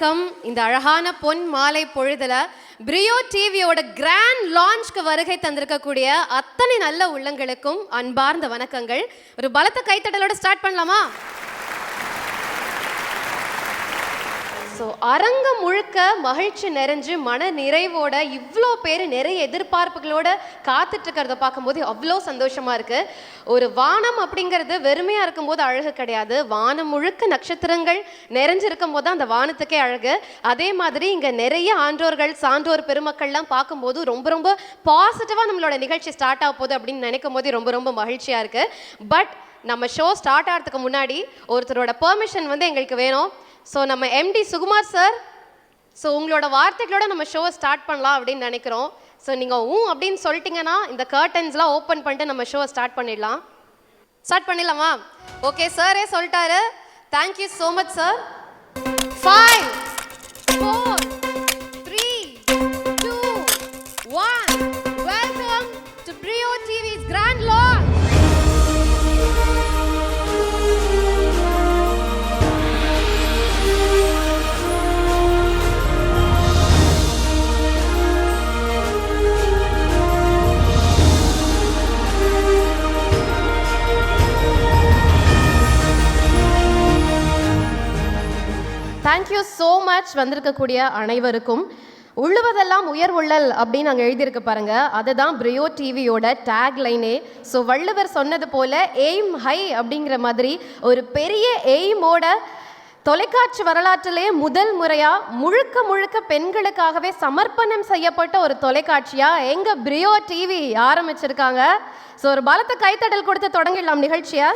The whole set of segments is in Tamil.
வணக்கம். இந்த அழகான பொன் மாலை பொழுதுல பிரியோ டிவியோட கிராண்ட் லான்ச்க்கு வருகை தந்திருக்கக்கூடிய அத்தனை நல்ல உள்ளங்களுக்கும் அன்பார்ந்த வணக்கங்கள். ஒரு பலத்த கைத்தட்டலோட ஸ்டார்ட் பண்ணலாமா? அரங்கம் முழுக்க மகிழ்ச்சி நிறைஞ்சு மன நிறைவோட இவ்வளோ பேர் நிறைய எதிர்பார்ப்புகளோட காத்துட்டு இருக்கிறத பார்க்கும்போது அவ்வளோ சந்தோஷமா இருக்கு. ஒரு வானம் அப்படிங்கிறது வெறுமையா இருக்கும்போது அழகு கிடையாது, வானம் முழுக்க நட்சத்திரங்கள் நிறைஞ்சிருக்கும் போது அந்த வானத்துக்கே அழகு. அதே மாதிரி இங்க நிறைய ஆன்றோர்கள் சான்றோர் பெருமக்கள்லாம் பார்க்கும்போது ரொம்ப ரொம்ப பாசிட்டிவா நம்மளோட நிகழ்ச்சி ஸ்டார்ட் ஆக போகுது அப்படின்னு நினைக்கும் போது ரொம்ப ரொம்ப மகிழ்ச்சியா இருக்கு. பட் நம்ம ஷோ ஸ்டார்ட் ஆகிறதுக்கு முன்னாடி ஒருத்தரோட பெர்மிஷன் எங்களுக்கு வேணும். ஸோ நம்ம எம்டி சுகுமார் சார், ஸோ உங்களோட வார்த்தைகளோட நம்ம ஷோவை ஸ்டார்ட் பண்ணலாம் அப்படின்னு நினைக்கிறோம். ஸோ நீங்கள் அப்படின்னு சொல்லிட்டீங்கன்னா இந்த கர்டன்ஸ்லாம் ஓப்பன் பண்ணிட்டு நம்ம ஷோவை ஸ்டார்ட் பண்ணிடலாமா? ஓகே, சாரே சொல்லிட்டாரு. Thank you so much sir. 5 4 3 2 1 welcome to Priyo TV's grand launch. Thank you so much. வந்திருக்கக்கூடிய அனைவருக்கும் உள்ளுவதெல்லாம் உயர் உள்ளல் அப்படின்னு நாங்கள் எழுதியிருக்கு பாருங்க, அதுதான் பிரியோ டிவியோட டேக் லைனே. ஸோ வள்ளுவர் சொன்னது போல எய்ம் ஹை அப்படிங்கிற மாதிரி ஒரு பெரிய எய்மோட தொலைக்காட்சி வரலாற்றிலேயே முதல் முறையாக முழுக்க முழுக்க பெண்களுக்காகவே சமர்ப்பணம் செய்யப்பட்ட ஒரு தொலைக்காட்சியாக எங்கள் பிரியோ டிவி ஆரம்பிச்சிருக்காங்க. ஸோ ஒரு பலத்த கைத்தட்டல் கொடுத்து தொடங்கிடலாம் நிகழ்ச்சியை.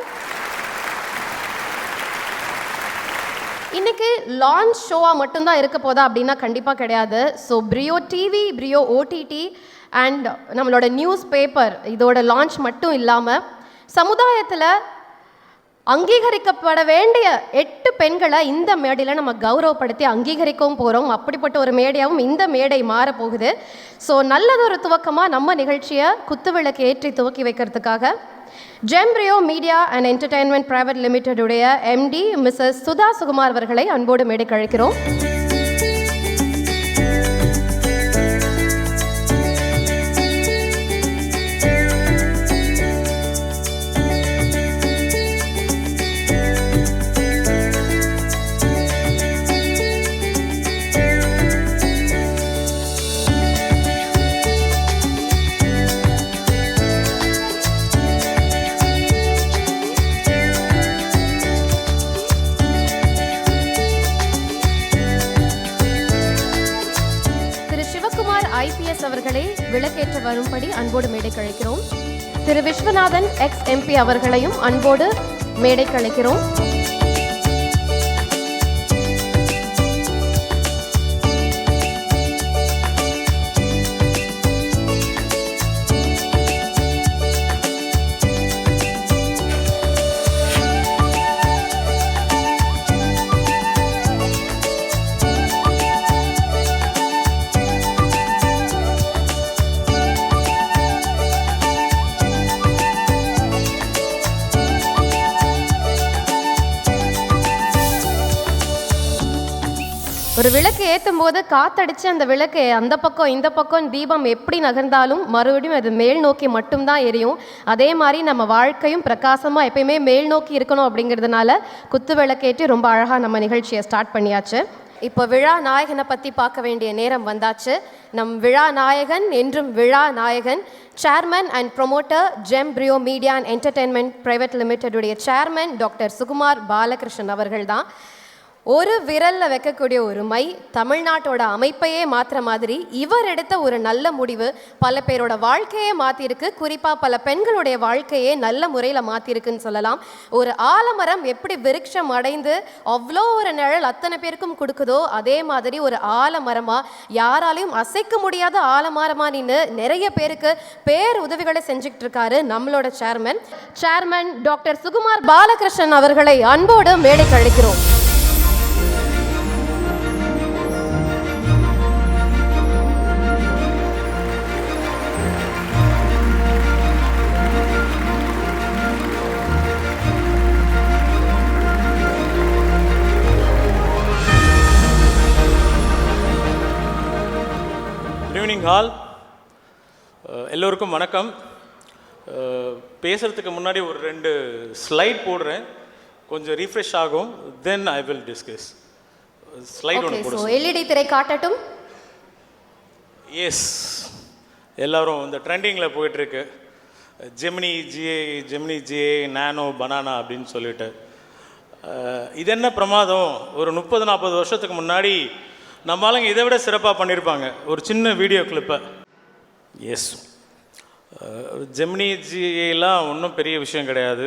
இன்னைக்கு லான்ச் ஷோவாக மட்டும்தான் இருக்க போதா அப்படின்னா கண்டிப்பாக கிடையாது. ஸோ பிரியோ டிவி, பிரியோ ஓடிடி அண்ட் நம்மளோட நியூஸ் பேப்பர் இதோட லான்ச் மட்டும் இல்லாமல் சமுதாயத்தில் அங்கீகரிக்கப்பட வேண்டிய 8 பெண்களை இந்த மேடையில் நம்ம கௌரவப்படுத்தி அங்கீகரிக்கவும் போகிறோம். அப்படிப்பட்ட ஒரு மேடையாகவும் இந்த மேடை மாறப்போகுது. ஸோ நல்லதொரு துவக்கமாக நம்ம நிகழ்ச்சியை குத்துவிளக்கு ஏற்றி துவக்கி வைக்கிறதுக்காக Gem Priyo Media and Entertainment Private Limited உடைய எம்டி மிஸ்ஸஸ் சுதா சுகுமார் அவர்களை அன்போடு மேடைக்கு அழைக்கிறோம். அவர்களை விளக்கேற்ற வரும்படி அன்போடு மேடைக்கு அழைக்கிறோம். திரு விஸ்வநாதன் எக்ஸ் எம்பி அவர்களையும் அன்போடு மேடைக்கு அழைக்கிறோம். ஒரு விளக்கு ஏற்றும் போது காத்தடிச்சு அந்த விளக்கு அந்த பக்கம் இந்த பக்கம் தீபம் எப்படி நகர்ந்தாலும் மறுபடியும் அது மேல் நோக்கி மட்டும்தான் எரியும். அதே மாதிரி நம்ம வாழ்க்கையும் பிரகாசமாக எப்பயுமே மேல் நோக்கி இருக்கணும் அப்படிங்கிறதுனால குத்து விளக்கேற்றி ரொம்ப அழகாக நம்ம நிகழ்ச்சியை ஸ்டார்ட் பண்ணியாச்சு. இப்போ விழா நாயகனை பற்றி பார்க்க வேண்டிய நேரம் வந்தாச்சு. நம் விழா நாயகன் என்றும் விழா நாயகன் chairman and promoter Gem Priyo Media and Entertainment Private லிமிடெடுடைய சேர்மன் டாக்டர் சுகுமார் பாலகிருஷ்ணன் அவர்கள் தான். ஒரு விரலில் வைக்கக்கூடிய ஒரு மை தமிழ்நாட்டோட அமைப்பையே மாற்றுற மாதிரி இவர் எடுத்த ஒரு நல்ல முடிவு பல பேரோட வாழ்க்கையே மாற்றிருக்கு. குறிப்பாக பல பெண்களுடைய வாழ்க்கையே நல்ல முறையில் மாற்றிருக்குன்னு சொல்லலாம். ஒரு ஆலமரம் எப்படி விருட்சம் அடைந்து அவ்வளோ ஒரு நிழல் அத்தனை பேருக்கும் கொடுக்குதோ அதே மாதிரி ஒரு ஆலமரமாக யாராலையும் அசைக்க முடியாத ஆலமரமாக நின்று நிறைய பேருக்கு பேர் உதவிகளை செஞ்சுக்கிட்டு இருக்காரு நம்மளோட சேர்மன் டாக்டர் சுகுமார் பாலகிருஷ்ணன் அவர்களை அன்போடு மேடைக்கு அழைக்கிறோம். Good evening all. எல்லோருக்கும் வணக்கம். பேசுகிறதுக்கு முன்னாடி ஒரு 2 ஸ்லைட் போடுறேன், கொஞ்சம் ரீஃப்ரெஷ் ஆகும். தென் ஐ வில் டிஸ்கஸ். ஸ்லைட் ஒன்று போடுறேன். எல்இடி திரை காட்டட்டும். எஸ், எல்லாரும் இந்த ட்ரெண்டிங்கில் போயிட்டுருக்கு. ஜெமினி ஜிஏ நானோ பனானா அப்படின்னு சொல்லிட்டு. இது என்ன பிரமாதம், ஒரு 30-40 வருஷத்துக்கு முன்னாடி நம்ம ஆளுங்க இதை விட சிறப்பாக பண்ணியிருப்பாங்க. ஒரு சின்ன வீடியோ கிளிப்பை. எஸ், ஜெமினி ஜிஏலாம் ஒன்றும் பெரிய விஷயம் கிடையாது.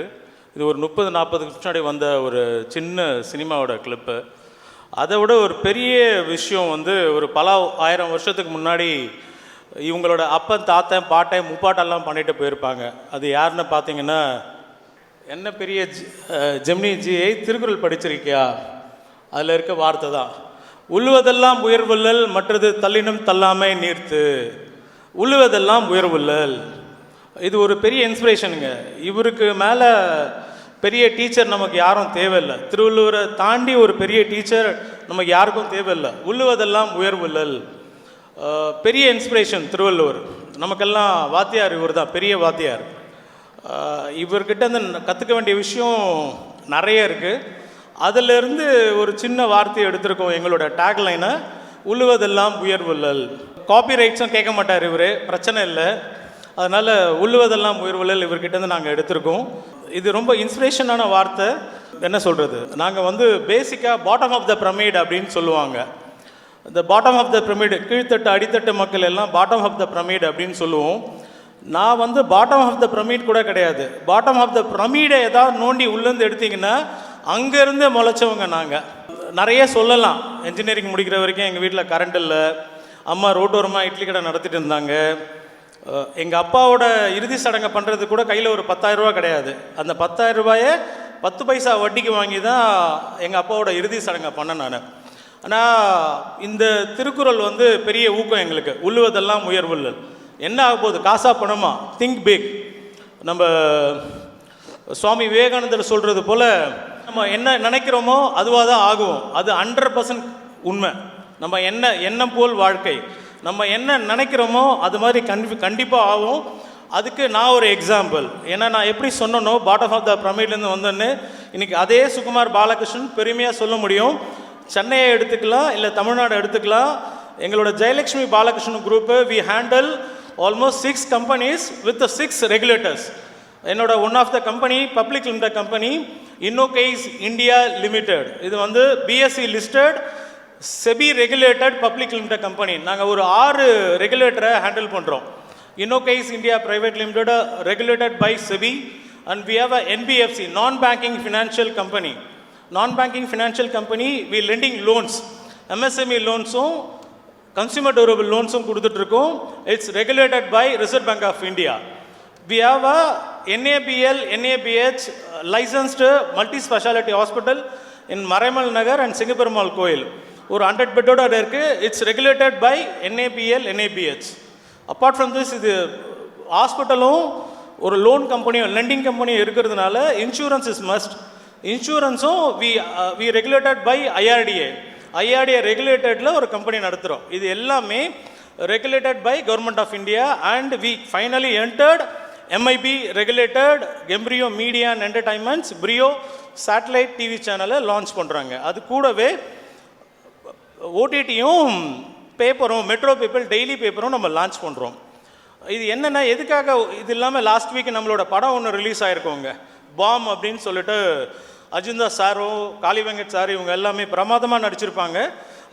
இது ஒரு 30-40 முன்னாடி வந்த ஒரு சின்ன சினிமாவோட கிளிப்பு. அதை விட ஒரு பெரிய விஷயம் வந்து ஒரு பல 1000 வருஷத்துக்கு முன்னாடி இவங்களோட அப்பன் தாத்தன் பாட்டன் முப்பாட்டெல்லாம் பண்ணிட்டு போயிருப்பாங்க. அது யாருன்னு பார்த்தீங்கன்னா, என்ன பெரிய ஜெமினி ஜியை திருக்குறள் படிச்சிருக்கியா, அதில் இருக்க வார்த்தை தான், உள்ளுவதெல்லாம் உயர்வுள்ளல் மற்றது தள்ளினும் தள்ளாமை நீர்த்து, உள்ளுவதெல்லாம் உயர்வுள்ளல். இது ஒரு பெரிய இன்ஸ்பிரேஷனுங்க. இவருக்கு மேலே பெரிய டீச்சர் நமக்கு யாரும் தேவையில்லை. திருவள்ளுவரை தாண்டி ஒரு பெரிய டீச்சர் நமக்கு யாருக்கும் தேவையில்லை. உள்ளுவதெல்லாம் உயர்வுள்ளல், பெரிய இன்ஸ்பிரேஷன் திருவள்ளுவர். நமக்கெல்லாம் வாத்தியார் இவர் தான், பெரிய வாத்தியார். இவர்கிட்ட இருந்து கற்றுக்க வேண்டிய விஷயம் நிறைய இருக்குது. அதிலிருந்து ஒரு சின்ன வார்த்தையை எடுத்திருக்கோம். எங்களோட டேக்லைனை உள்ளுவதெல்லாம் உயர்வுள்ளல். காப்பிரைட்ஸும் கேட்க மாட்டார் இவர், பிரச்சனை இல்லை. அதனால் உள்ளுவதெல்லாம் உயர்வுள்ளல் இவர்கிட்டேருந்து நாங்கள் எடுத்திருக்கோம். இது ரொம்ப இன்ஸ்பிரேஷனான வார்த்தை. என்ன சொல்கிறது, நாங்கள் வந்து பேசிக்காக பாட்டம் ஆஃப் த பிரமிட் அப்படின்னு சொல்லுவாங்க. இந்த பாட்டம் ஆஃப் த பிரமிட், கீழ்த்தட்டு அடித்தட்டு மக்கள் எல்லாம் பாட்டம் ஆஃப் த பிரமிட் அப்படின்னு சொல்லுவோம். நான் வந்து பாட்டம் ஆஃப் த பிரமிட் கூட கிடையாது. பாட்டம் ஆஃப் த பிரமிடை ஏதாவது நோண்டி உள்ளேருந்து எடுத்திங்கன்னா அங்கேருந்து முளைச்சவங்க நாங்கள். நிறைய சொல்லலாம். இன்ஜினியரிங் முடிக்கிற வரைக்கும் எங்கள் வீட்டில் கரண்ட் இல்லை. அம்மா ரோட்டோரமாக இட்லி கடை நடத்திட்டு இருந்தாங்க. எங்கள் அப்பாவோட இறுதி சடங்கை பண்ணுறது கூட கையில் ஒரு 10,000 ரூபா கிடையாது. அந்த 10,000 ரூபாயை 10 பைசா வட்டிக்கு வாங்கி தான் எங்கள் அப்பாவோட இறுதி சடங்கை பண்ணேன் நான். ஆனால் இந்த திருக்குறள் வந்து பெரிய ஊக்கம் எங்களுக்கு. உள்ளுவதெல்லாம் உயர்வுள்ளல். என்ன ஆக போகுது, காசா பணமா, திங்க் பிக். நம்ம சுவாமி விவேகானந்தர் சொல்கிறது போல், நம்ம என்ன நினைக்கிறோமோ அதுவாக தான் ஆகும். அது 100% உண்மை. நம்ம எண்ணம் போல் வாழ்க்கை. நம்ம என்ன நினைக்கிறோமோ அது மாதிரி கண்டிப்பாக ஆகும். அதுக்கு நான் ஒரு எக்ஸாம்பிள். ஏன்னா நான் எப்படி சொன்னனோ பாட்டம் ஆஃப் த பிரமிட்லேருந்து வந்தோன்னு, இன்றைக்கி அதே சுகுமார் பாலகிருஷ்ணன் பெருமையாக சொல்ல முடியும். சென்னையை எடுத்துக்கலாம், இல்லை தமிழ்நாடு எடுத்துக்கலாம். எங்களோட Jayalakshmi Balakrishnan group, we handle almost 6 companies with 6 regulators. என்னோட one of the company public limited company Innocase India limited. இது வந்து BSC listed SEBI regulated public limited company. நாங்கள் ஒரு 6 ரெகுலேட்டரை ஹேண்டில் பண்ணுறோம். Innocase India private limited regulated by SEBI, and we have a NBFC, non banking financial company. Non banking financial company, we lending loans, MSME லோன்ஸும் கன்சியூமர் டூரபிள் லோன்ஸும் கொடுத்துட்ருக்கோம். It's regulated by Reserve Bank of India. We have a NABL NABH licensed multi speciality hospital in Maraimal Nagar and Singaperumal Koil. ஒரு 100 பெட்டோட இருக்குது. It's regulated by NABL NABH. Apart from this, இது ஹாஸ்பிட்டலும் ஒரு லோன் கம்பெனியும் லெண்டிங் கம்பெனியும் இருக்கிறதுனால இன்சூரன்ஸ் இஸ் மஸ்ட். இன்சூரன்ஸும் வி ரெகுலேட்டட் பை ஐஆர்டிஏ ரெகுலேட்டடில் ஒரு கம்பெனி நடத்துகிறோம். இது எல்லாமே regulated by government of India. And we finally entered MIB regulated Embryo Media and entertainments பிரியோ satellite TV சேனலை லான்ச் பண்ணுறாங்க. அது கூடவே ஓடிடியும் பேப்பரும், மெட்ரோ பேப்பர் டெய்லி பேப்பரும் நம்ம லான்ச் பண்ணுறோம். இது என்னென்னா, எதுக்காக இது இல்லாமல் லாஸ்ட் வீக் நம்மளோட படம் ஒன்று ரிலீஸ் ஆகிருக்கோங்க, பாம் அப்படின்னு சொல்லிட்டு. அஜிந்தா சாரும் காளி வெங்கட் சார் இவங்க எல்லாமே பிரமாதமாக நடிச்சிருப்பாங்க.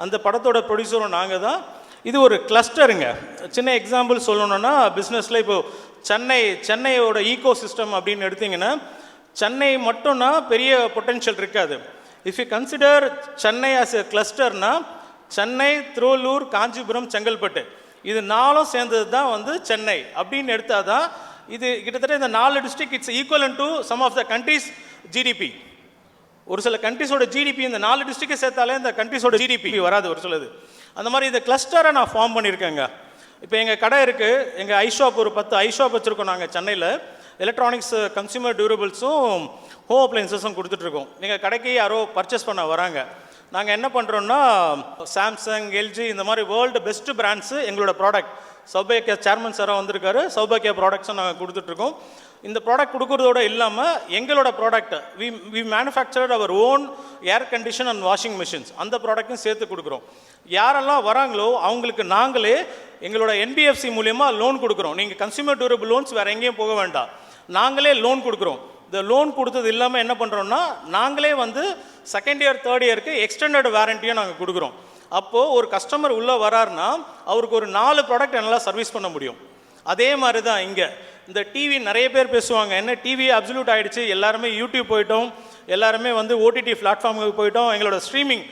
அந்த படத்தோட ப்ரொடியூசரும் நாங்கள் தான். இது ஒரு கிளஸ்டருங்க. சின்ன எக்ஸாம்பிள் சொல்லணுன்னா, பிஸ்னஸில் இப்போது சென்னையோட ஈகோ சிஸ்டம் அப்படின்னு எடுத்திங்கன்னா, சென்னை மட்டும்னா பெரிய பொட்டென்ஷியல் இருக்காது. If you consider Chennai as a கிளஸ்டர்னா, சென்னை, திருவள்ளூர், காஞ்சிபுரம், செங்கல்பட்டு, இது 4ம் சேர்ந்தது தான் வந்து சென்னை அப்படின்னு எடுத்தால் தான் இது கிட்டத்தட்ட இந்த 4 district it's equivalent to some of the countries GDP. ஒரு சில கண்ட்ரிஸோட ஜிடிபி இந்த 4 டிஸ்ட்ரிக்டை சேர்த்தாலே இந்த கண்ட்ரிஸோட ஜிடிபி வராது ஒரு சிலது. அந்த மாதிரி இந்த கிளஸ்டரை நான் ஃபார்ம் பண்ணியிருக்கேங்க. இப்போ எங்கள் கடை இருக்குது, எங்கள் ஐஷாப் ஒரு 10 ஐஷாப் வச்சுருக்கோம் நாங்கள் சென்னையில். எலக்ட்ரானிக்ஸ், கன்சியூமர் டியூரபிள்ஸும் ஹோம் அப்ளைன்சஸும் கொடுத்துட்ருக்கோம். எங்கள் கடைக்கு யாரோ பர்ச்சேஸ் பண்ண வராங்க, நாங்கள் என்ன பண்ணுறோன்னா சாம்சங், எல்ஜி இந்த மாதிரி வேர்ல்டு பெஸ்ட் பிராண்ட்ஸு எங்களோட ப்ராடக்ட் சௌபாக்கியா சேர்மன் சாராக வந்திருக்காரு. சௌபாக்கியா ப்ராடக்ட்ஸும் நாங்கள் கொடுத்துட்ருக்கோம். இந்த ப்ராடக்ட் கொடுக்குறதோட இல்லாமல் எங்களோட product we manufactured our own air condition and washing machines, அந்த ப்ராடக்ட்டும் சேர்த்து கொடுக்குறோம். யாரெல்லாம் வராங்களோ அவங்களுக்கு நாங்களே எங்களோட என்பிஎஃப்சி மூலயமா லோன் கொடுக்குறோம். நீங்கள் கன்சியூமர் டியூரபிள் லோன்ஸ் வேறு எங்கேயும் போக வேண்டாம், நாங்களே லோன் கொடுக்குறோம். இந்த லோன் கொடுத்தது இல்லாமல் என்ன பண்ணுறோன்னா நாங்களே வந்து செகண்ட் இயர் தேர்ட் இயருக்கு எக்ஸ்டெண்டட் வாரண்டியும் நாங்கள் கொடுக்குறோம். அப்போது ஒரு கஸ்டமர் உள்ளே வராருன்னா அவருக்கு ஒரு 4 ப்ராடக்ட் என்னால் சர்வீஸ் பண்ண முடியும். அதே மாதிரி தான் இங்கே இந்த டிவி நிறைய பேர் பேசுவாங்க, என்ன டிவி அப்சல்யூட் ஆகிடுச்சு, எல்லாருமே யூடியூப் போயிட்டோம், எல்லாருமே வந்து ஓடிடி பிளாட்ஃபார்முக்கு போயிட்டோம். எங்களோட ஸ்ட்ரீமிங்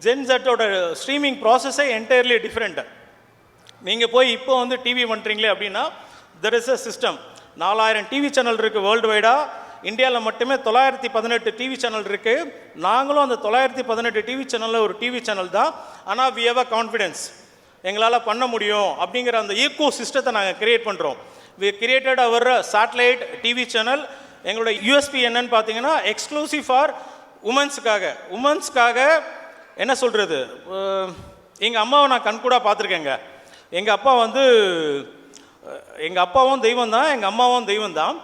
ஜென்செட்டோட ஸ்ட்ரீமிங் ப்ராசஸே என்டையர்லி டிஃப்ரெண்ட்டு. நீங்கள் போய் இப்போ வந்து டிவி பண்ணுறீங்களே அப்படின்னா there is a system. 4000 TV channel இருக்குது வேர்ல்டு வைடாக. இந்தியாவில் மட்டுமே 918 டிவி சேனல் இருக்குது. நாங்களும் அந்த 918 டிவி சேனலில் ஒரு டிவி சேனல் தான். ஆனால் வி ஹேவ் அ கான்ஃபிடென்ஸ், எங்களால் பண்ண முடியும் அப்படிங்கிற அந்த ஈக்கோ சிஸ்டத்தை நாங்கள் கிரியேட் பண்ணுறோம். We created our satellite TV channel. எங்களோட யூஎஸ்பி என்னன்னு பார்த்தீங்கன்னா எக்ஸ்க்ளூசிவ் ஃபார் உமன்ஸ்க்காக என்ன சொல்கிறது, எங்கள் அம்மாவை நான் கண்கூடாக பார்த்துருக்கேங்க. எங்கள் அப்பாவும் தெய்வம் தான், எங்கள் அம்மாவும் தெய்வம் தான்.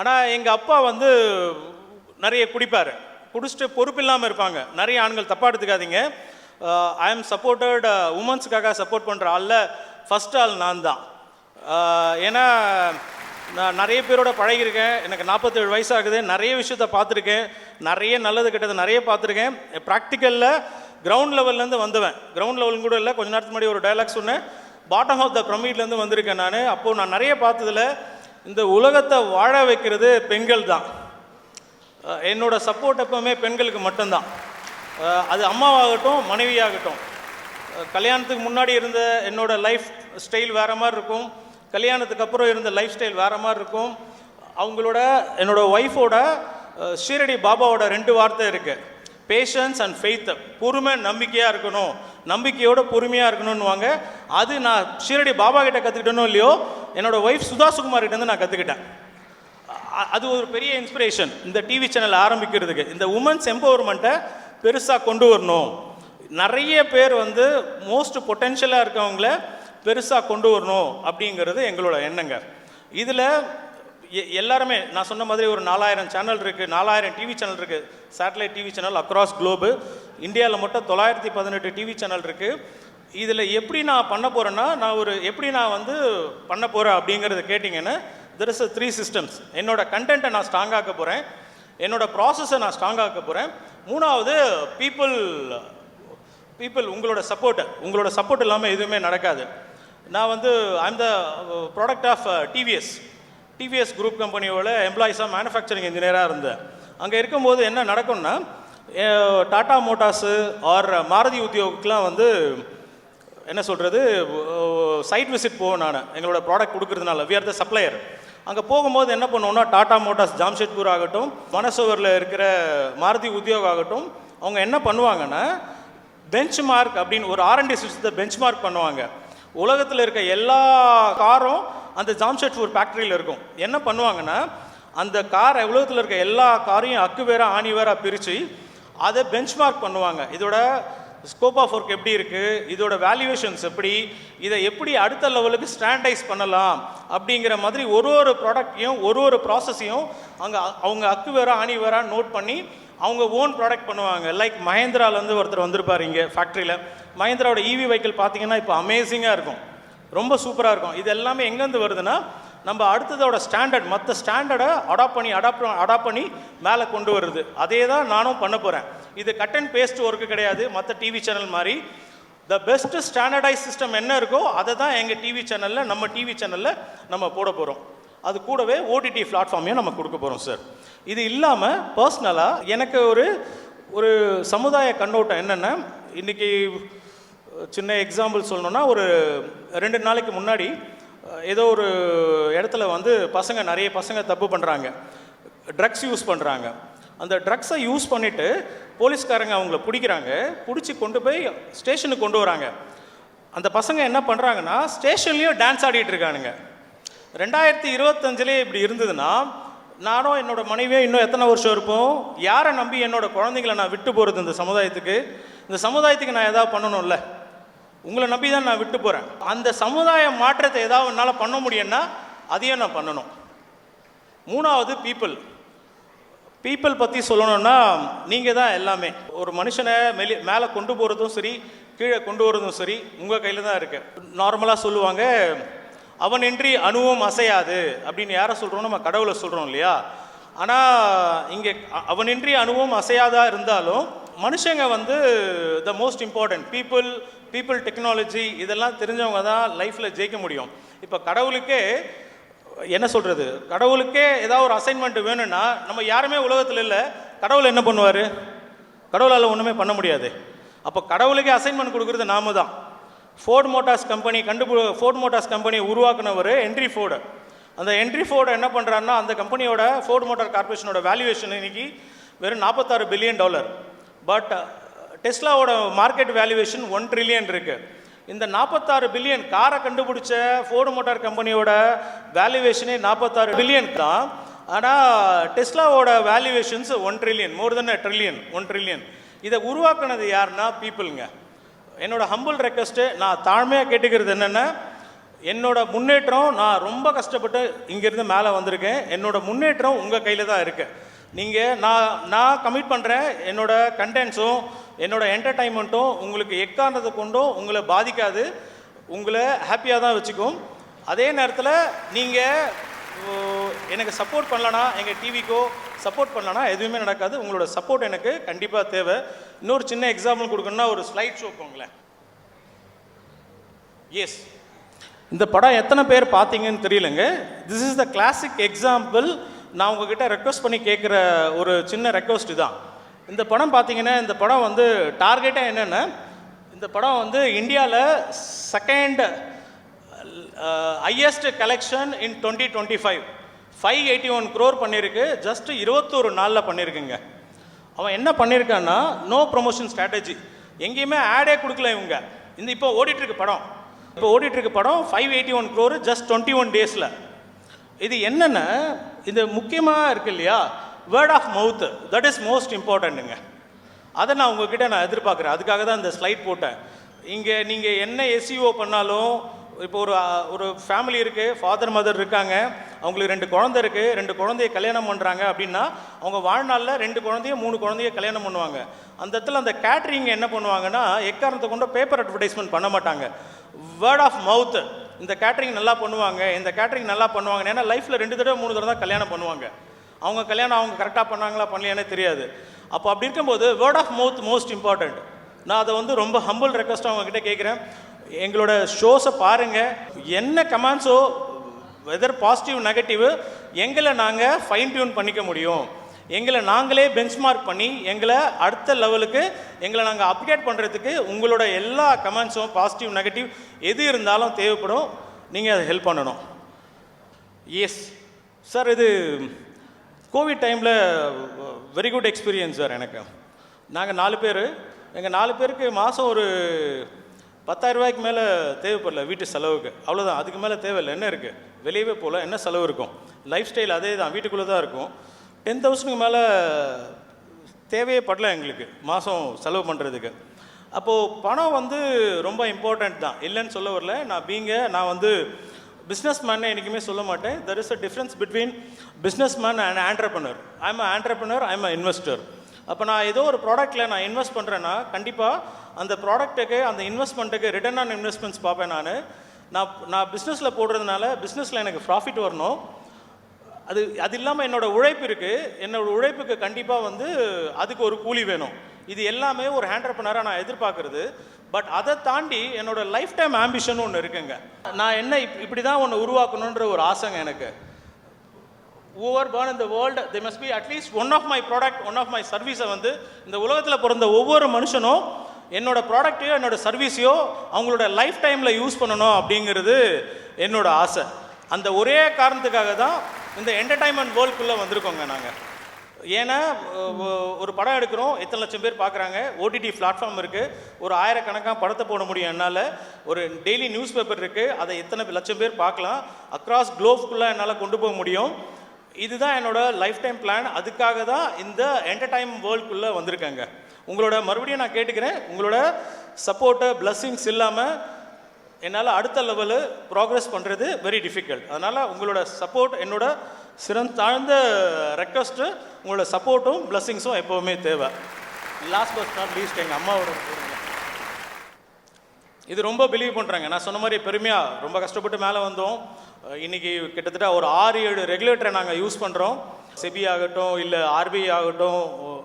ஆனால் எங்கள் அப்பா வந்து நிறைய குடிப்பார், குடிச்சிட்டு பொறுப்பு இல்லாமல் இருப்பாங்க. நிறைய ஆண்கள் தப்பாக எடுத்துக்காதீங்க. ஐ எம் சப்போர்ட்டட் உமன்ஸுக்காக சப்போர்ட் பண்ணுற ஆளில் ஃபஸ்ட் ஆள் நான் தான். ஏன்னா நான் நிறைய பேரோட பழகியிருக்கேன், எனக்கு 47 வயசாகுது, நிறைய விஷயத்த பார்த்துருக்கேன், நிறைய நல்லது கெட்டது நிறைய பார்த்துருக்கேன். ப்ராக்டிக்கலில் கிரவுண்ட் லெவல்லேருந்து வந்தவன், கிரவுண்ட் லெவலும் கூட இல்லை. கொஞ்ச நேரத்துக்கு முன்னாடி ஒரு டைலாக் சொன்னேன், பாட்டம் ஆஃப் த பிரமிட்லேருந்து வந்திருக்கேன் நான். அப்போது நான் நிறைய பார்த்ததில் இந்த உலகத்தை வாழ வைக்கிறது பெண்கள் தான். என்னோட சப்போர்ட் எப்பவுமே பெண்களுக்கு மட்டும்தான். அது அம்மாவாகட்டும் மனைவியாகட்டும். கல்யாணத்துக்கு முன்னாடி இருந்த என்னோட லைஃப் ஸ்டைல் வேறு மாதிரி இருக்கும், கல்யாணத்துக்கு அப்புறம் இருந்த லைஃப் ஸ்டைல் வேறு மாதிரி இருக்கும். என்னோட ஒய்ஃபோட ஷீரடி பாபாவோட 2 வார்த்தை இருக்குது, பேஷன்ஸ் அண்ட் ஃபெய்த். பொறுமை, நம்பிக்கையாக இருக்கணும், நம்பிக்கையோட பொறுமையாக இருக்கணும்னுவாங்க. அது நான் ஷீரடி பாபா கிட்ட கற்றுக்கிட்டேனோ இல்லையோ, என்னோடய ஒய்ஃப் சுதா சுகுமார் கிட்டேருந்து நான் கற்றுக்கிட்டேன். அது ஒரு பெரிய இன்ஸ்பிரேஷன் இந்த டிவி சேனல் ஆரம்பிக்கிறதுக்கு. இந்த உமன்ஸ் எம்பவர்மெண்ட்டை பெருசாக கொண்டு வரணும், நிறைய பேர் வந்து மோஸ்ட் பொட்டென்ஷியலாக இருக்கவங்கள பெருசாக கொண்டு வரணும் அப்படிங்கிறது எங்களோட எண்ணங்க. இதில் எல்லாருமே நான் சொன்ன மாதிரி ஒரு 4000 சேனல் இருக்குது, 4000 டிவி சேனல் இருக்குது, satellite TV channel across globe. இந்தியாவில் மட்டும் 918 டிவி சேனல் இருக்குது. இதில் எப்படி நான் பண்ண போகிறேன்னா, எப்படி நான் வந்து பண்ண போகிறேன் அப்படிங்கிறத கேட்டிங்கன்னா, தெர் இஸ் 3 சிஸ்டம்ஸ். என்னோட கண்டென்ட்டை நான் ஸ்ட்ராங்காக்க போகிறேன், என்னோடய ப்ராசஸை நான் ஸ்ட்ராங்காக்க போகிறேன். 3வது பீப்புள் உங்களோட சப்போர்ட் இல்லாமல் எதுவுமே நடக்காது. நான் வந்து I am the product of TVS group கம்பெனியோட எம்ப்ளாயிஸாக மேனுஃபேக்சரிங் இன்ஜினியராக இருந்தேன். அங்கே இருக்கும்போது என்ன நடக்கும்னா, டாடா மோட்டார்ஸு ஆர் மாருதி உத்தியோகத்துலாம் வந்து என்ன சொல்கிறது, சைட் விசிட் போவேன் நான் எங்களோட ப்ராடக்ட் கொடுக்குறதுனால. We are the supplier. அங்கே போகும்போது என்ன பண்ணுவோம்னா, டாடா மோட்டார்ஸ் ஜாம்ஷெட்பூர் ஆகட்டும், மனசோவரில் இருக்கிற மாருதி உத்தியோகம் ஆகட்டும், அவங்க என்ன பண்ணுவாங்கன்னா பெஞ்ச் மார்க் அப்படின்னு ஒரு R&D சிஸ்டத்தை பெஞ்ச் மார்க் பண்ணுவாங்க. உலகத்தில் இருக்க எல்லா காரும் அந்த ஜாம்ஷெட்பூர் ஃபேக்ட்ரியில் இருக்கும். என்ன பண்ணுவாங்கன்னா, அந்த காரை உலகத்தில் இருக்க எல்லா காரையும் அக்கு வேற ஆணி வேற பிரித்து அதை பெஞ்ச் மார்க் பண்ணுவாங்க. இதோட ஸ்கோப் ஆஃப் ஒர்க் எப்படி இருக்குது, இதோட வேல்யூவேஷன்ஸ் எப்படி, இதை எப்படி அடுத்த லெவலுக்கு ஸ்டாண்டர்டைஸ் பண்ணலாம் அப்படிங்கிற மாதிரி ஒரு ப்ராடக்டையும் ஒரு ப்ராசஸையும் அவங்க அக்கு வேற ஆணி வேற நோட் பண்ணி அவங்க ஓன் ப்ராடக்ட் பண்ணுவாங்க. லைக் மஹேந்திராலேருந்து ஒருத்தர் வந்திருப்பார் இங்கே ஃபேக்ட்ரியில். மஹேந்திராவோட EV வெஹிக்கிள் பார்த்தீங்கன்னா இப்போ அமேசிங்காக இருக்கும், ரொம்ப சூப்பராக இருக்கும். இது எல்லாமே எங்கேருந்து வருதுன்னா, நம்ம அடுத்ததோட ஸ்டாண்டர்ட், மற்ற ஸ்டாண்டர்டை அடாப்ட் பண்ணி மேலே கொண்டு வருது. அதே தான் நானும் பண்ண போகிறேன். இது கட் அண்ட் பேஸ்ட் ஒர்க்கு கிடையாது மற்ற டிவி சேனல் மாதிரி. த பெஸ்ட் ஸ்டாண்டர்டைஸ் சிஸ்டம் என்ன இருக்கோ அதை தான் எங்கள் டிவி சேனலில் நம்ம போட போகிறோம். அது கூடவே ஓடிடி பிளாட்ஃபார்மையும் நம்ம கொடுக்க போகிறோம் சார். இது இல்லாமல் பர்சனலாக எனக்கு ஒரு சமுதாய கண்ணோட்டம் என்னென்னா, இன்றைக்கி சின்ன எக்ஸாம்பிள் சொல்லணுன்னா, ஒரு 2 நாளைக்கு முன்னாடி ஏதோ ஒரு இடத்துல வந்து நிறைய பசங்க தப்பு பண்ணுறாங்க, ட்ரக்ஸ் யூஸ் பண்ணுறாங்க. அந்த ட்ரக்ஸை யூஸ் பண்ணிவிட்டு போலீஸ்காரங்க அவங்கள பிடிச்சி கொண்டு போய் ஸ்டேஷனுக்கு கொண்டு வராங்க. அந்த பசங்க என்ன பண்ணுறாங்கன்னா, ஸ்டேஷன்லேயும் டான்ஸ் ஆடிட்டு இருக்கானுங்க. 2025 இப்படி இருந்ததுன்னா நானும் என்னோட மனைவியும் இன்னும் எத்தனை வருஷம் இருப்போம்? யாரை நம்பி என்னோட குழந்தைங்களை நான் விட்டு போகிறது இந்த சமுதாயத்துக்கு? இந்த சமுதாயத்துக்கு நான் ஏதாவது பண்ணணும்ல, உங்களை நம்பி தான் நான் விட்டு போகிறேன். அந்த சமுதாய மாற்றத்தை ஏதாவது என்னால் பண்ண முடியும்னா அதையும் நான் பண்ணணும். மூணாவது பீப்புள் பற்றி சொல்லணும்னா நீங்கள் தான் எல்லாமே. ஒரு மனுஷனை மேலே கொண்டு போகிறதும் சரி, கீழே கொண்டு வரதும் சரி, உங்கள் கையில் தான் இருக்கு. நார்மலாக சொல்லுவாங்க, அவனின்றி அணுவும் அசையாது அப்படின்னு யாரை சொல்கிறோம்? நம்ம கடவுளை சொல்கிறோம் இல்லையா? ஆனால் இங்கே அவனின்றி அணுவும் அசையாதா இருந்தாலும் மனுஷங்க வந்து the most important. People technology இதெல்லாம் தெரிஞ்சவங்க தான் லைஃப்பில் ஜெயிக்க முடியும். இப்போ கடவுளுக்கே என்ன சொல்கிறது, கடவுளுக்கே ஏதாவது ஒரு அசைன்மெண்ட் வேணும்னா நம்ம யாருமே உலகத்தில் இல்லை, கடவுள் என்ன பண்ணுவார்? கடவுளால் ஒன்றுமே பண்ண முடியாது. அப்போ கடவுளுக்கே அசைன்மெண்ட் கொடுக்குறது நாம தான். ஃபோர்ட் மோட்டார்ஸ் கம்பெனியை உருவாக்குனவர் ஹென்ரி ஃபோர்டு. அந்த ஹென்ரி ஃபோர்டு என்ன பண்ணுறாருன்னா, அந்த கம்பெனியோட ஃபோர்ட் மோட்டார் கார்பரேஷனோட வேல்யூவேஷன் இன்னைக்கு வெறும் $46 பில்லியன். பட் டெஸ்லாவோட மார்க்கெட் வேல்யூவேஷன் 1 ட்ரில்லியன் இருக்குது. இந்த 46 பில்லியன் காரை கண்டுபிடிச்ச ஃபோர்டு மோட்டார் கம்பெனியோட வேல்யூவேஷனே 46 பில்லியன் தான். ஆனால் டெஸ்லாவோட வேல்யூவேஷன்ஸ் 1 ட்ரில்லியன், மோர் தென் $1 ட்ரில்லியன். இதை உருவாக்குனது யாருன்னா பீப்புளுங்க. என்னோட ஹம்பிள் ரெக்வஸ்ட்டு, நான் தாழ்மையாக கேட்டுக்கிறது என்னென்னா, என்னோட முன்னேற்றம், நான் ரொம்ப கஷ்டப்பட்டு இங்கேருந்து மேலே வந்திருக்கேன். என்னோட முன்னேற்றம் உங்கள் கையில் தான் இருக்குது. நீங்கள் நான் கமிட் பண்ணுறேன், என்னோட கண்டென்ட்ஸும் என்னோட என்டர்டைன்மெண்ட்டும் உங்களுக்கு எக்காரணத்தை கொண்டும் உங்களை பாதிக்காது, உங்களை ஹாப்பியாக தான் வச்சுக்கும். அதே நேரத்தில் நீங்கள் எனக்கு சப்போர்ட் பண்ணலனா, எங்கள் டிவிக்கோ சப்போர்ட் பண்ணலனா எதுவுமே நடக்காது. உங்களோட சப்போர்ட் எனக்கு கண்டிப்பாக தேவை. இன்னொரு சின்ன எக்ஸாம்பிள் கொடுக்கணும்னா, ஒரு ஸ்லைட் ஷோ போங்களேன். எஸ், இந்த படம் எத்தனை பேர் பார்த்தீங்கன்னு தெரியலங்க. This is the classic example. நான் உங்ககிட்ட ரெக்வஸ்ட் பண்ணி கேட்குற ஒரு சின்ன ரெக்வஸ்ட் தான். இந்த படம் பார்த்தீங்கன்னா, இந்த படம் வந்து டார்கெட்டாக என்னென்னா, இந்த படம் வந்து இந்தியாவில் செகண்ட் ஹையஸ்ட் கலெக்ஷன் இன் 2025 581 crore பண்ணியிருக்கு. ஜஸ்ட் 21 நாளில் பண்ணியிருக்குங்க. அவன் என்ன பண்ணியிருக்கான்னா, நோ ப்ரொமோஷன் ஸ்ட்ராட்டஜி, எங்கேயுமே ஆடே கொடுக்கல இவங்க. இப்போ ஓடிட்டுருக்கு படம் 581 crore ஜஸ்ட் 21 டேஸில். இது என்னென்ன, இது முக்கியமாக இருக்கு இல்லையா, word of mouth, that is most இம்பார்ட்டண்ட்டுங்க. அதை நான் உங்ககிட்ட எதிர்பார்க்குறேன். அதுக்காக தான் இந்த ஸ்லைட் போட்டேன். இங்கே நீங்கள் என்ன எஸ்இஓ பண்ணாலும், இப்போ ஒரு ஃபேமிலி இருக்குது, ஃபாதர் மதர் இருக்காங்க, அவங்களுக்கு 2 குழந்தை இருக்குது, 2 குழந்தைய கல்யாணம் பண்ணுறாங்க அப்படின்னா, அவங்க வாழ்நாளில் 2 குழந்தைய 3 குழந்தைய கல்யாணம் பண்ணுவாங்க. அந்த இடத்துல அந்த கேட்ரிங் என்ன பண்ணுவாங்கன்னா, எக்காரணத்தை கொண்டு பேப்பர் அட்வர்டைஸ்மெண்ட் பண்ண மாட்டாங்க. வேர்ட் ஆஃப் மவுத், இந்த கேட்ரிங் நல்லா பண்ணுவாங்க, இந்த கேட்ரிங் நல்லா பண்ணுவாங்க. ஏன்னா லைஃப்பில் 2 தடவை 3 தடவை தான் கல்யாணம் பண்ணுவாங்க. அவங்க கல்யாணம் அவங்க கரெக்டாக பண்ணாங்களா பண்ணலையானே தெரியாது. அப்போ அப்படி இருக்கும்போது word of mouth most important. நான் அதை வந்து ரொம்ப ஹம்பிள் ரெக்வஸ்ட்டாக அவங்ககிட்ட கேட்குறேன். எங்களோட ஷோஸை பாருங்கள், என்ன கமெண்ட்ஸோ வெதர் பாசிட்டிவ் நெகட்டிவ், எங்களை நாங்கள் ஃபைன் டியூன் பண்ணிக்க முடியும். எங்களை நாங்களே பெஞ்ச்மார்க் பண்ணி எங்களை அடுத்த லெவலுக்கு எங்களை நாங்கள் அப்டேட் பண்ணுறதுக்கு உங்களோட எல்லா கமெண்ட்ஸும் பாசிட்டிவ் நெகட்டிவ் எது இருந்தாலும் தேவைப்படும். நீங்கள் அதை ஹெல்ப் பண்ணணும். எஸ் சார், இது கோவிட் டைமில் வெரி குட் எக்ஸ்பீரியன்ஸ் சார் எனக்கு. நாங்கள் 4 பேர், எங்கள் 4 பேருக்கு மாதம் ஒரு 10,000 ரூபாய்க்கு மேலே தேவைப்படல வீட்டு செலவுக்கு, அவ்வளோதான். அதுக்கு மேலே தேவையில்லை. என்ன இருக்குது, வெளியவே போகல, என்ன செலவு இருக்கும், லைஃப் ஸ்டைல் அதே தான், வீட்டுக்குள்ளே தான் இருக்கும். 10,000க்கு மேலே தேவையே படல எங்களுக்கு மாதம் செலவு பண்ணுறதுக்கு. அப்போது பணம் வந்து ரொம்ப இம்பார்ட்டண்ட் தான், இல்லைன்னு சொல்ல வரல. நான் வந்து பிஸ்னஸ் மேனே என்றைக்குமே சொல்ல மாட்டேன். There is a difference between business man and entrepreneur. I'm a entrepreneur, I'm a investor. அப்போ நான் ஏதோ ஒரு ப்ராடக்ட்டில் நான் இன்வெஸ்ட் பண்ணுறேன்னா, கண்டிப்பாக அந்த ப்ராடக்ட்டுக்கு, அந்த இன்வெஸ்ட்மெண்ட்டுக்கு ரிட்டர்ன் ஆன் இன்வெஸ்ட்மெண்ட்ஸ் பார்ப்பேன். நான் பிஸ்னஸில் போடுறதுனால பிஸ்னஸில் எனக்கு ப்ராஃபிட் வரணும். அது இல்லாமல் என்னோடய உழைப்பு இருக்குது, என்னோடய உழைப்புக்கு கண்டிப்பாக வந்து அதுக்கு ஒரு கூலி வேணும். இது எல்லாமே ஒரு ஆண்டர்ப்ரனராக நான் எதிர்பார்க்குறது. பட் அதை தாண்டி என்னோடய லைஃப் டைம் ஆம்பிஷன் ஒன்று இருக்குங்க. நான் என்ன இப்படி தான் ஒன்று உருவாக்கணுன்ற ஒரு ஆசைங்க எனக்கு. whoever born in the world, they must be at least one of my product, one of my service. வந்து இந்த உலகத்தில் பிறந்த ஒவ்வொரு மனுஷனும் என்னோட ப்ராடக்டையோ என்னோட சர்வீஸையோ அவங்களோட லைஃப் டைமில் யூஸ் பண்ணணும் அப்படிங்கிறது என்னோட ஆசை. அந்த ஒரே காரணத்துக்காக தான் இந்த என்டர்டைன்மெண்ட் வேர்ல்டுக்குள்ளே வந்திருக்கோங்க நாங்கள். ஏன்னா ஒரு படம் எடுக்கிறோம், எத்தனை லட்சம் பேர் பார்க்குறாங்க, ஓடிடி பிளாட்ஃபார்ம் இருக்குது, ஒரு 1000கணக்கான படத்தை போட முடியும் என்னால், ஒரு டெய்லி நியூஸ் பேப்பர் இருக்குது, அதை எத்தனை லட்சம் பேர் பார்க்கலாம், அக்ராஸ் குளோப்குள்ளே என்னால் கொண்டு போக முடியும். இதுதான் என்னோட லைஃப் டைம் பிளான். அதுக்காக தான் இந்த என்டர்டைன் வேர்ல்டுக்குள்ளே வந்திருக்கேங்க. உங்களோட மறுபடியும் நான் கேட்டுக்கிறேன், உங்களோட சப்போர்ட்டு பிளஸ்ஸிங்ஸ் இல்லாமல் என்னால் அடுத்த லெவலு ப்ராக்ரெஸ் பண்ணுறது வெரி டிஃபிகல்ட். அதனால் உங்களோட சப்போர்ட் என்னோட தாழ்ந்த ரெக்வஸ்ட்டு. உங்களோட சப்போர்ட்டும் பிளஸ்ஸிங்ஸும் எப்போவுமே தேவை. லாஸ்ட் பட் நாட் லீஸ்ட் எங்கள் அம்மாவோட இது ரொம்ப பிலீவ் பண்ணுறாங்க. நான் சொன்ன மாதிரி பெருமையாக ரொம்ப கஷ்டப்பட்டு மேலே வந்தோம். இன்றைக்கி கிட்டத்தட்ட ஒரு 6-7 ரெகுலேட்டரை நாங்கள் யூஸ் பண்ணுறோம். செபி ஆகட்டும், இல்லை ஆர்பிஐ ஆகட்டும்,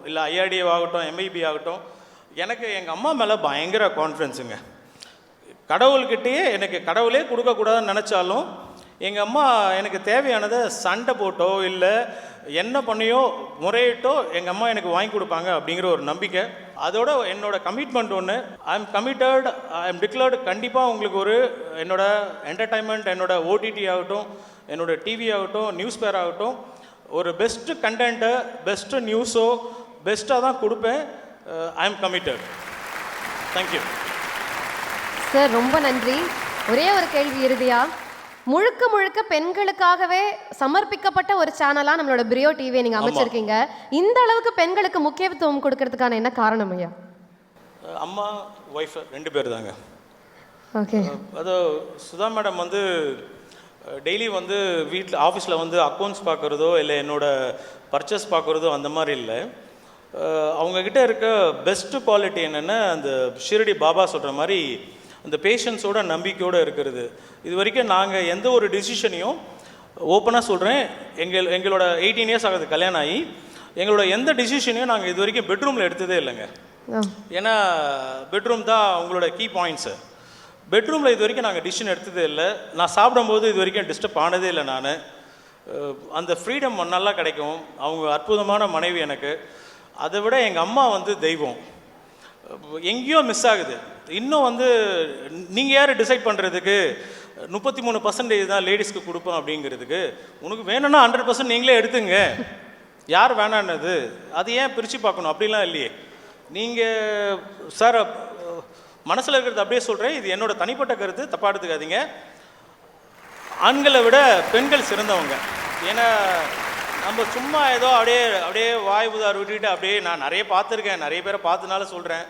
இல்லை ஐஆர்டிஏ ஆகட்டும், எம்ஐபி ஆகட்டும். எனக்கு எங்கள் அம்மா மேலே பயங்கர கான்ஃபிடென்ஸுங்க. கடவுள்கிட்டயே எனக்கு கடவுளே கொடுக்கக்கூடாதுன்னு நினச்சாலும் எங்கள் அம்மா எனக்கு தேவையானதை சண்டை போட்டோ இல்லை என்ன பண்ணியோ முறையிட்டோ எங்கள் அம்மா எனக்கு வாங்கி கொடுப்பாங்க அப்படிங்கிற ஒரு நம்பிக்கை. அதோட என்னோட கமிட்மெண்ட் ஒன்று, I am committed, I am declared. கண்டிப்பாக உங்களுக்கு ஒரு என்னோட என்டர்டைன்மெண்ட், என்னோட ஓடிடி ஆகட்டும், என்னோட டிவி ஆகட்டும், நியூஸ் பேப்பர் ஆகட்டும், ஒரு பெஸ்ட்டு கண்டென்ட்டை, பெஸ்ட்டு நியூஸோ பெஸ்ட்டாக தான் கொடுப்பேன். I am committed. Thank you sir. ரொம்ப நன்றி. ஒரே ஒரு கேள்வி இறுதியா, முழுக்க முழுக்க பெண்களுக்காகவே சமர்ப்பிக்கப்பட்ட ஒரு சேனலாக நம்மளோட பிரியோ டிவியை நீங்கள் அமைச்சிருக்கீங்க. இந்த அளவுக்கு பெண்களுக்கு முக்கியத்துவம் கொடுக்கறதுக்கான என்ன காரணம் ஐயா? அம்மா ஒய்ஃப் 2 பேர் தாங்க. ஓகே. அது சுதா மேடம் வந்து டெய்லி வந்து வீட்டில் ஆஃபீஸில் வந்து அக்கௌண்ட்ஸ் பார்க்குறதோ இல்லை என்னோட பர்ச்சேஸ் பார்க்குறதோ அந்த மாதிரி இல்லை. அவங்கக்கிட்ட இருக்க பெஸ்ட்டு குவாலிட்டி என்னென்னா, அந்த ஷிரடி பாபா சொல்கிற மாதிரி அந்த பேஷன்ஸோட நம்பிக்கையோடு இருக்கிறது. இது வரைக்கும் நாங்கள் எந்த ஒரு டிசிஷனையும் ஓப்பனாக சொல்கிறேன், எங்களோட 18 இயர்ஸ் ஆகுது கல்யாணம் ஆகி, எங்களோட எந்த டிசிஷனையும் நாங்கள் இது வரைக்கும் பெட்ரூமில் எடுத்ததே இல்லைங்க. ஏன்னா பெட்ரூம் தான் அவங்களோட கீ பாயிண்ட்ஸு. பெட்ரூமில் இது வரைக்கும் நாங்கள் டிசிஷன் எடுத்ததே இல்லை. நான் சாப்பிடும்போது இது வரைக்கும் டிஸ்டர்ப் ஆனதே இல்லை. நான் அந்த ஃப்ரீடம் நல்லா கிடைக்கும். அவங்க அற்புதமான மனைவி எனக்கு. அதை விட எங்கள் அம்மா வந்து தெய்வம். எங்கேயோ மிஸ் ஆகுது. இன்னும் வந்து நீங்கள் யார் டிசைட் பண்ணுறதுக்கு 33% தான் லேடிஸ்க்கு கொடுப்போம் அப்படிங்கிறதுக்கு? உனக்கு வேணும்னா 100% நீங்களே எடுத்துங்க, யார் வேணான்னது? அது ஏன் பிரித்து பார்க்கணும்? அப்படிலாம் இல்லையே. நீங்கள் சார் மனசில் இருக்கிறது அப்படியே சொல்கிறேன். இது என்னோட தனிப்பட்ட கருத்து, தப்பாக எடுத்துக்காதீங்க. ஆண்களை விட பெண்கள் சிறந்தவங்க. ஏன்னா நம்ம சும்மா ஏதோ அப்படியே வாய் உதார் விட்டுக்கிட்டு அப்படியே, நான் நிறைய பார்த்துருக்கேன், நிறைய பேரை பார்த்தனால சொல்கிறேன்,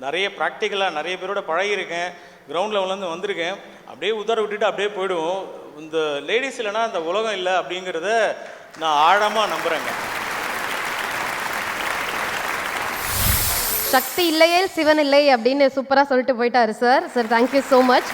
நிறைய ப்ராக்டிக்கலாக நிறைய பேரோட பழகியிருக்கேன், கிரவுண்ட் லெவல்லேருந்து வந்திருக்கேன். அப்படியே உதார விட்டுட்டு அப்படியே போயிடுவோம். இந்த லேடிஸ் இல்லைனா அந்த உலகம் இல்லை அப்படிங்கிறத நான் ஆழமாக நம்புகிறேங்க. சக்தி இல்லையே சிவன் இல்லை அப்படின்னு சூப்பராக சொல்லிட்டு போயிட்டாரு sir. Sir thank you so much.